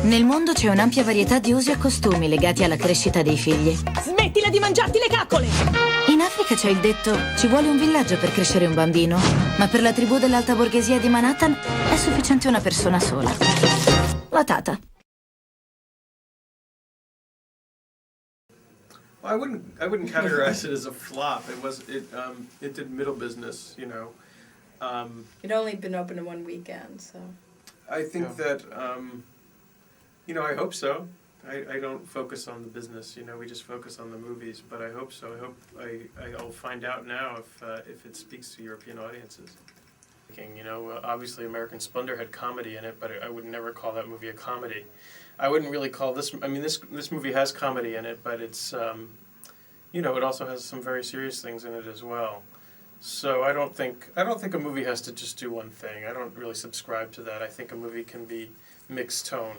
Nel mondo c'è un'ampia varietà di usi e costumi legati alla crescita dei figli. Smettila di mangiarti le caccole! In Africa c'è il detto: ci vuole un villaggio per crescere un bambino, ma per la tribù dell'alta borghesia di Manhattan è sufficiente una persona sola. La tata. Well, I wouldn't categorize it as a flop. It did middle business, you know. It'd only been open in one weekend, so. I think that, you know, I hope so. I don't focus on the business, you know, we just focus on the movies, but I hope so. I hope I'll find out now if it speaks to European audiences. You know, obviously American Splendor had comedy in it, but I would never call that movie a comedy. I wouldn't really call this, I mean, this movie has comedy in it, but it's, you know, it also has some very serious things in it as well. So I don't think a movie has to just do one thing. I don't really subscribe to that. I think a movie can be mixed tone.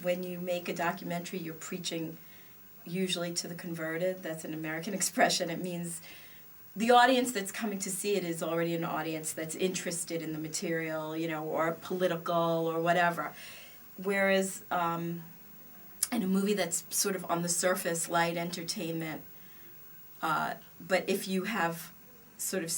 When you make a documentary, you're preaching usually to the converted. That's an American expression. It means the audience that's coming to see it is already an audience that's interested in the material, you know, or political or whatever. Whereas in a movie that's sort of on the surface, light entertainment, but if you have sort of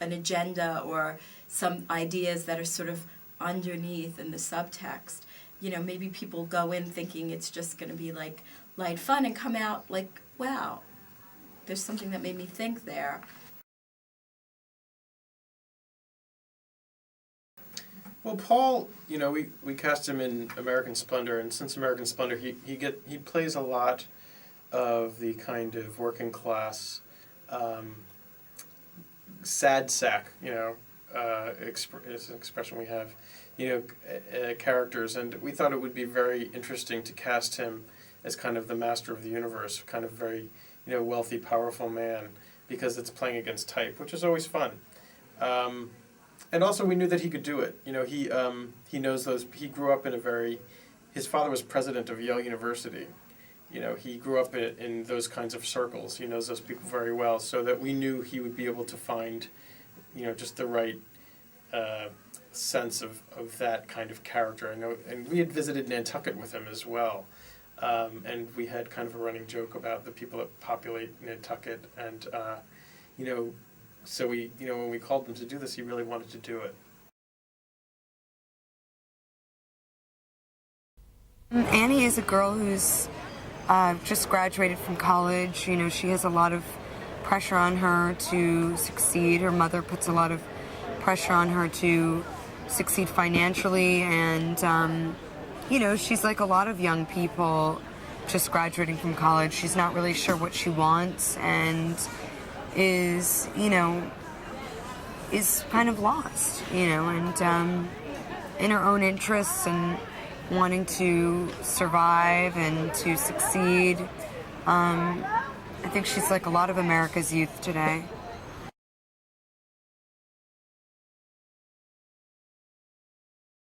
an agenda or some ideas that are sort of underneath in the subtext, you know, maybe people go in thinking it's just going to be like light fun and come out like, wow, there's something that made me think there. Well, Paul, you know, we cast him in American Splendor, and since American Splendor, he plays a lot of the kind of working class, sad sack, you know, is an expression we have, you know, characters, and we thought it would be very interesting to cast him as kind of the master of the universe, kind of very, you know, wealthy, powerful man, because it's playing against type, which is always fun. And also we knew that he could do it. You know, he knows those, he grew up in a very, his father was president of Yale University. You know, he grew up in those kinds of circles. He knows those people very well, so that we knew he would be able to find, you know, just the right sense of that kind of character. And we had visited Nantucket with him as well. And we had kind of a running joke about the people that populate Nantucket. And, you know, so we, you know, when we called him to do this, he really wanted to do it. Annie is a girl who's just graduated from college. You know, she has a lot of pressure on her to succeed. Her mother puts a lot of pressure on her to succeed financially, and you know, she's like a lot of young people just graduating from college. She's not really sure what she wants, and is, you know, is kind of lost, you know, and in her own interests and wanting to survive and to succeed. I think she's like a lot of America's youth today.